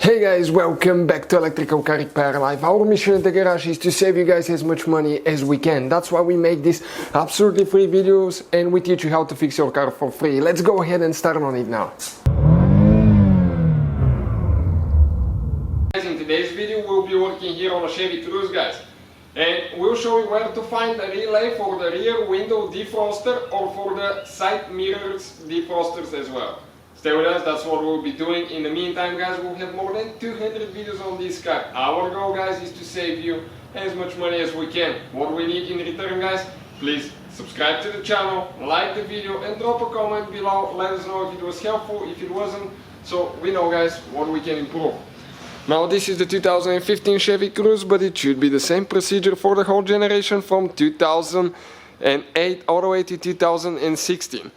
Hey guys, welcome back to Electrical Car Repair Live. Our mission at the garage is to save you guys as much money as we can. That's why we make these absolutely free videos and we teach you how to fix your car for free. Let's go ahead and start on it now. In today's video we'll be working here on a Chevy Cruze, guys. And we'll show you where to find a relay for the rear window defroster or for the side mirrors defrosters as well. Stay with us, that's what we'll be doing. In the meantime, guys, we'll have more than 200 videos on this car. Our goal, guys, is to save you as much money as we can. What we need in return, guys, please subscribe to the channel, like the video and drop a comment below. Let us know if it was helpful, if it wasn't, so we know, guys, what we can improve. Now this is the 2015 Chevy Cruze, but it should be the same procedure for the whole generation from 2008 all the way to 2016.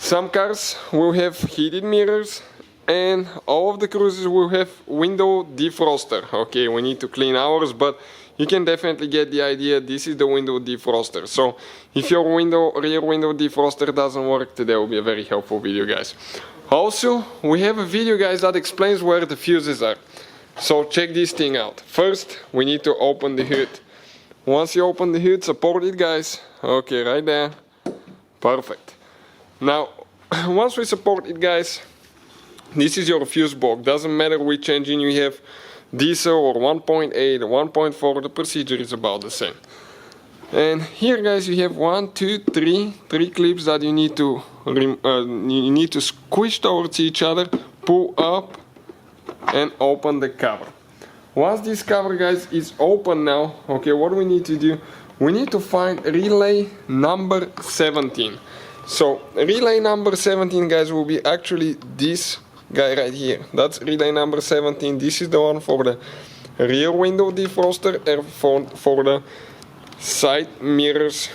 Some cars will have heated mirrors and all of the Cruzes will have window defroster. Okay, we need to clean ours, but you can definitely get the idea. This is the window defroster. So if your rear window defroster doesn't work, today will be a very helpful video, guys. Also, we have a video, guys, that explains where the fuses are. So check this thing out. First, we need to open the hood. Once you open the hood, support it, guys. Okay, right there. Perfect. Now, once we support it, guys, this is your fuse box. Doesn't matter which engine you have, diesel or 1.8 or 1.4, the procedure is about the same. And here, guys, you have three clips that you need to squish towards each other, pull up, and open the cover. Once this cover, guys, is open now, okay, what we need to do, we need to find relay number 17. So relay number 17, guys, will be actually this guy right here. That's relay number 17. This is the one for the rear window defroster and for the side mirrors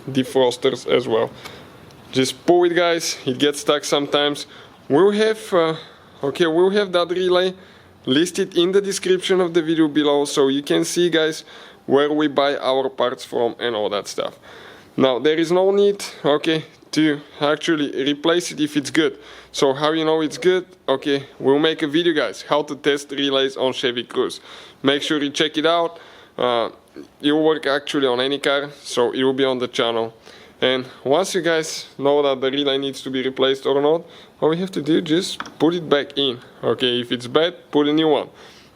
defrosters as well. Just pull it, guys. It gets stuck sometimes. We'll have that relay listed in the description of the video below, so you can see, guys, where we buy our parts from and all that stuff. Now there is no need, okay, to actually replace it if it's good. So how you know it's good? Okay, we'll make a video, guys, how to test relays on Chevy Cruze. Make sure you check it out. It will work actually on any car, so it will be on the channel. And once you guys know that the relay needs to be replaced or not, all we have to do is just put it back in. Okay, if it's bad, put a new one.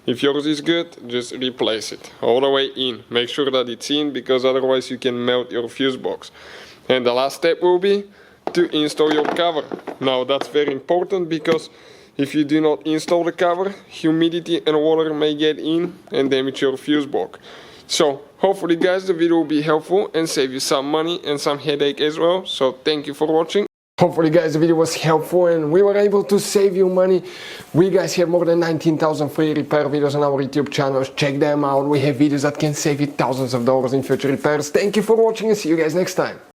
If yours is good, just replace it all the way in. Make sure that it's in, because otherwise you can melt your fuse box. And the last step will be to install your cover. Now that's very important, because if you do not install the cover, humidity and water may get in and damage your fuse box. So hopefully, guys, the video will be helpful and save you some money and some headache as well. So thank you for watching. Hopefully, guys, the video was helpful and we were able to save you money. We, guys, have more than 19,000 free repair videos on our YouTube channels. Check them out. We have videos that can save you thousands of dollars in future repairs. Thank you for watching and see you guys next time.